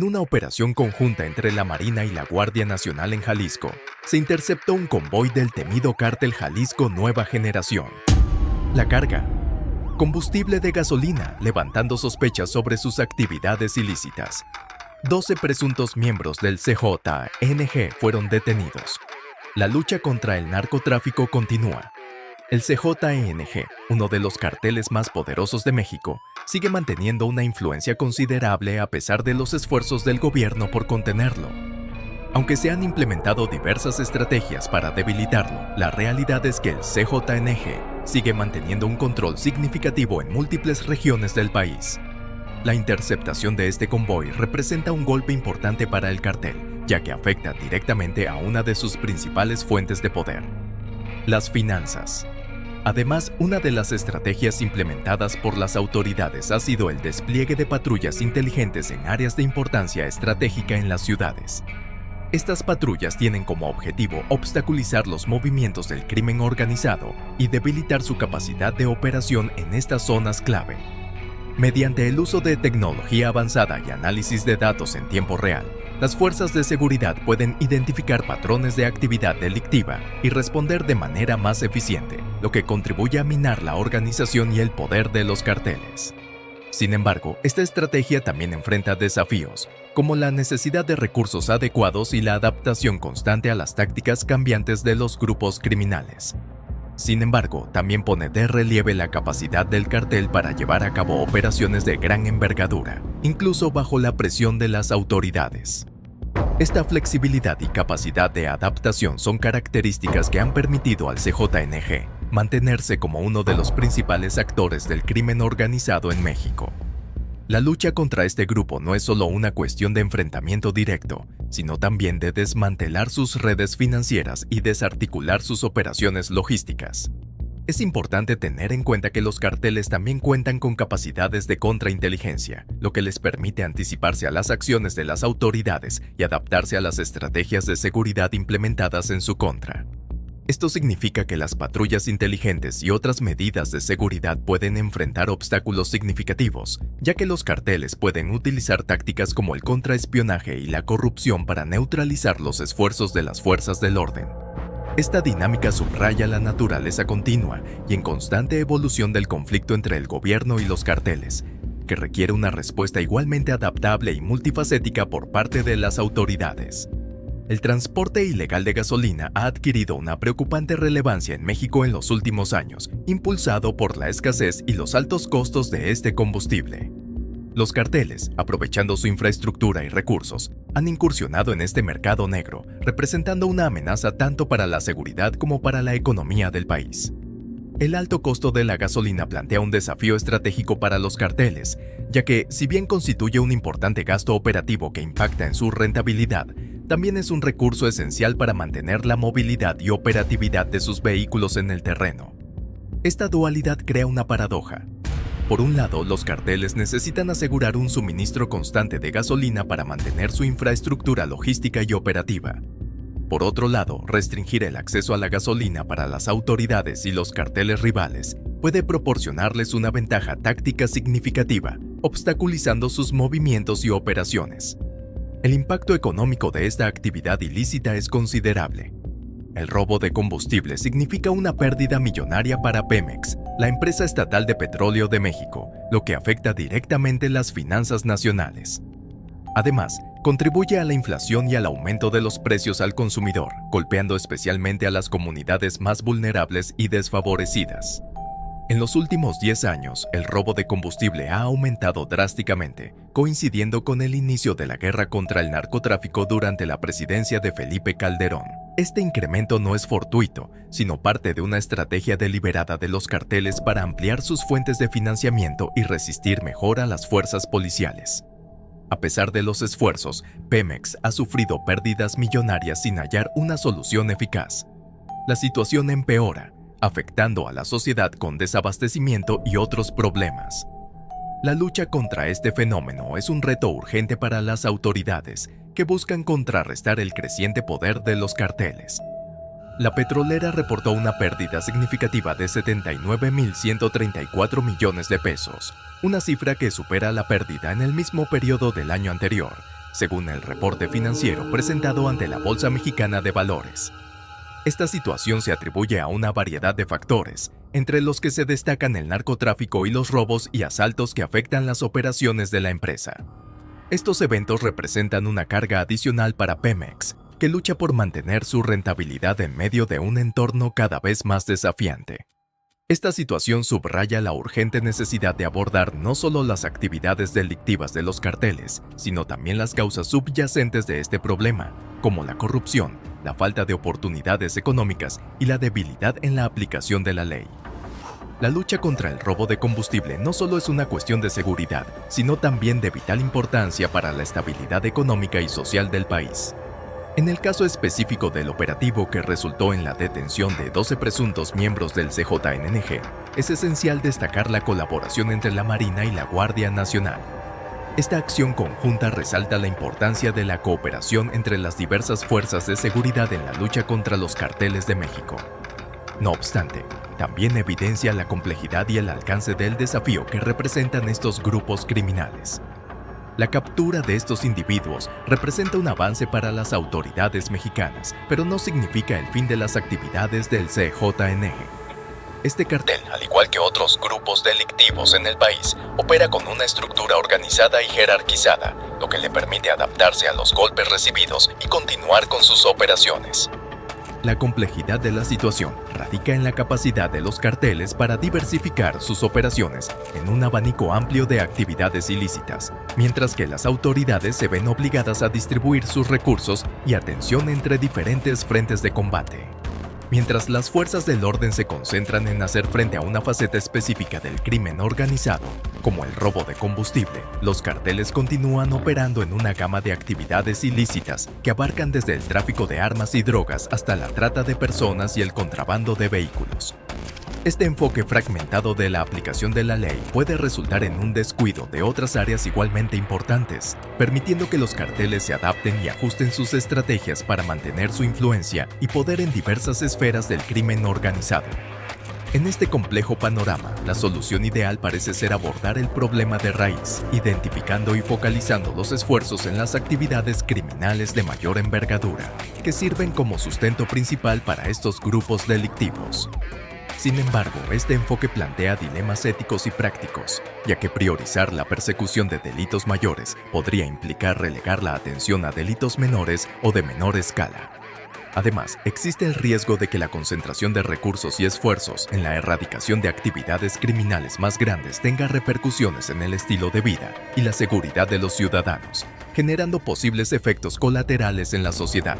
En una operación conjunta entre la Marina y la Guardia Nacional en Jalisco, se interceptó un convoy del temido cártel Jalisco Nueva Generación. La carga: combustible de gasolina, levantando sospechas sobre sus actividades ilícitas. 12 presuntos miembros del CJNG fueron detenidos. La lucha contra el narcotráfico continúa. El CJNG, uno de los carteles más poderosos de México, sigue manteniendo una influencia considerable a pesar de los esfuerzos del gobierno por contenerlo. Aunque se han implementado diversas estrategias para debilitarlo, la realidad es que el CJNG sigue manteniendo un control significativo en múltiples regiones del país. La interceptación de este convoy representa un golpe importante para el cartel, ya que afecta directamente a una de sus principales fuentes de poder: las finanzas. Además, una de las estrategias implementadas por las autoridades ha sido el despliegue de patrullas inteligentes en áreas de importancia estratégica en las ciudades. Estas patrullas tienen como objetivo obstaculizar los movimientos del crimen organizado y debilitar su capacidad de operación en estas zonas clave. Mediante el uso de tecnología avanzada y análisis de datos en tiempo real, las fuerzas de seguridad pueden identificar patrones de actividad delictiva y responder de manera más eficiente, lo que contribuye a minar la organización y el poder de los carteles. Sin embargo, esta estrategia también enfrenta desafíos, como la necesidad de recursos adecuados y la adaptación constante a las tácticas cambiantes de los grupos criminales. Sin embargo, también pone de relieve la capacidad del cartel para llevar a cabo operaciones de gran envergadura, incluso bajo la presión de las autoridades. Esta flexibilidad y capacidad de adaptación son características que han permitido al CJNG mantenerse como uno de los principales actores del crimen organizado en México. La lucha contra este grupo no es solo una cuestión de enfrentamiento directo, sino también de desmantelar sus redes financieras y desarticular sus operaciones logísticas. Es importante tener en cuenta que los carteles también cuentan con capacidades de contrainteligencia, lo que les permite anticiparse a las acciones de las autoridades y adaptarse a las estrategias de seguridad implementadas en su contra. Esto significa que las patrullas inteligentes y otras medidas de seguridad pueden enfrentar obstáculos significativos, ya que los carteles pueden utilizar tácticas como el contraespionaje y la corrupción para neutralizar los esfuerzos de las fuerzas del orden. Esta dinámica subraya la naturaleza continua y en constante evolución del conflicto entre el gobierno y los carteles, que requiere una respuesta igualmente adaptable y multifacética por parte de las autoridades. El transporte ilegal de gasolina ha adquirido una preocupante relevancia en México en los últimos años, impulsado por la escasez y los altos costos de este combustible. Los carteles, aprovechando su infraestructura y recursos, han incursionado en este mercado negro, representando una amenaza tanto para la seguridad como para la economía del país. El alto costo de la gasolina plantea un desafío estratégico para los carteles, ya que, si bien constituye un importante gasto operativo que impacta en su rentabilidad, también es un recurso esencial para mantener la movilidad y operatividad de sus vehículos en el terreno. Esta dualidad crea una paradoja. Por un lado, los carteles necesitan asegurar un suministro constante de gasolina para mantener su infraestructura logística y operativa. Por otro lado, restringir el acceso a la gasolina para las autoridades y los carteles rivales puede proporcionarles una ventaja táctica significativa, obstaculizando sus movimientos y operaciones. El impacto económico de esta actividad ilícita es considerable. El robo de combustible significa una pérdida millonaria para Pemex, la empresa estatal de petróleo de México, lo que afecta directamente las finanzas nacionales. Además, contribuye a la inflación y al aumento de los precios al consumidor, golpeando especialmente a las comunidades más vulnerables y desfavorecidas. En los últimos 10 años, el robo de combustible ha aumentado drásticamente, coincidiendo con el inicio de la guerra contra el narcotráfico durante la presidencia de Felipe Calderón. Este incremento no es fortuito, sino parte de una estrategia deliberada de los carteles para ampliar sus fuentes de financiamiento y resistir mejor a las fuerzas policiales. A pesar de los esfuerzos, Pemex ha sufrido pérdidas millonarias sin hallar una solución eficaz. La situación empeora, afectando a la sociedad con desabastecimiento y otros problemas. La lucha contra este fenómeno es un reto urgente para las autoridades, que buscan contrarrestar el creciente poder de los carteles. La petrolera reportó una pérdida significativa de 79.134 millones de pesos, una cifra que supera la pérdida en el mismo periodo del año anterior, según el reporte financiero presentado ante la Bolsa Mexicana de Valores. Esta situación se atribuye a una variedad de factores, entre los que se destacan el narcotráfico y los robos y asaltos que afectan las operaciones de la empresa. Estos eventos representan una carga adicional para Pemex, que lucha por mantener su rentabilidad en medio de un entorno cada vez más desafiante. Esta situación subraya la urgente necesidad de abordar no solo las actividades delictivas de los carteles, sino también las causas subyacentes de este problema, como la corrupción, la falta de oportunidades económicas y la debilidad en la aplicación de la ley. La lucha contra el robo de combustible no solo es una cuestión de seguridad, sino también de vital importancia para la estabilidad económica y social del país. En el caso específico del operativo que resultó en la detención de 12 presuntos miembros del CJNG, es esencial destacar la colaboración entre la Marina y la Guardia Nacional. Esta acción conjunta resalta la importancia de la cooperación entre las diversas fuerzas de seguridad en la lucha contra los carteles de México. No obstante, también evidencia la complejidad y el alcance del desafío que representan estos grupos criminales. La captura de estos individuos representa un avance para las autoridades mexicanas, pero no significa el fin de las actividades del CJNG. Este cartel, al igual que otros grupos delictivos en el país, opera con una estructura organizada y jerarquizada, lo que le permite adaptarse a los golpes recibidos y continuar con sus operaciones. La complejidad de la situación radica en la capacidad de los carteles para diversificar sus operaciones en un abanico amplio de actividades ilícitas, mientras que las autoridades se ven obligadas a distribuir sus recursos y atención entre diferentes frentes de combate. Mientras las fuerzas del orden se concentran en hacer frente a una faceta específica del crimen organizado, como el robo de combustible, los carteles continúan operando en una gama de actividades ilícitas que abarcan desde el tráfico de armas y drogas hasta la trata de personas y el contrabando de vehículos. Este enfoque fragmentado de la aplicación de la ley puede resultar en un descuido de otras áreas igualmente importantes, permitiendo que los carteles se adapten y ajusten sus estrategias para mantener su influencia y poder en diversas esferas del crimen organizado. En este complejo panorama, la solución ideal parece ser abordar el problema de raíz, identificando y focalizando los esfuerzos en las actividades criminales de mayor envergadura, que sirven como sustento principal para estos grupos delictivos. Sin embargo, este enfoque plantea dilemas éticos y prácticos, ya que priorizar la persecución de delitos mayores podría implicar relegar la atención a delitos menores o de menor escala. Además, existe el riesgo de que la concentración de recursos y esfuerzos en la erradicación de actividades criminales más grandes tenga repercusiones en el estilo de vida y la seguridad de los ciudadanos, generando posibles efectos colaterales en la sociedad.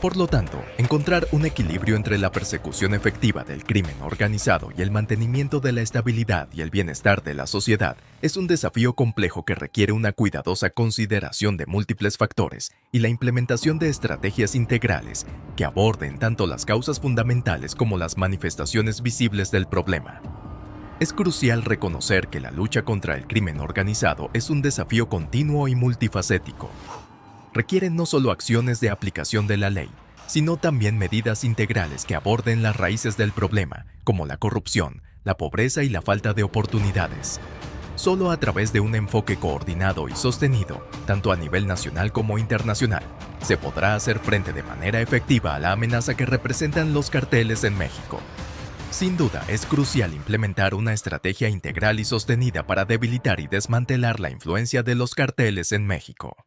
Por lo tanto, encontrar un equilibrio entre la persecución efectiva del crimen organizado y el mantenimiento de la estabilidad y el bienestar de la sociedad es un desafío complejo que requiere una cuidadosa consideración de múltiples factores y la implementación de estrategias integrales que aborden tanto las causas fundamentales como las manifestaciones visibles del problema. Es crucial reconocer que la lucha contra el crimen organizado es un desafío continuo y multifacético. Requieren no solo acciones de aplicación de la ley, sino también medidas integrales que aborden las raíces del problema, como la corrupción, la pobreza y la falta de oportunidades. Solo a través de un enfoque coordinado y sostenido, tanto a nivel nacional como internacional, se podrá hacer frente de manera efectiva a la amenaza que representan los carteles en México. Sin duda, es crucial implementar una estrategia integral y sostenida para debilitar y desmantelar la influencia de los carteles en México.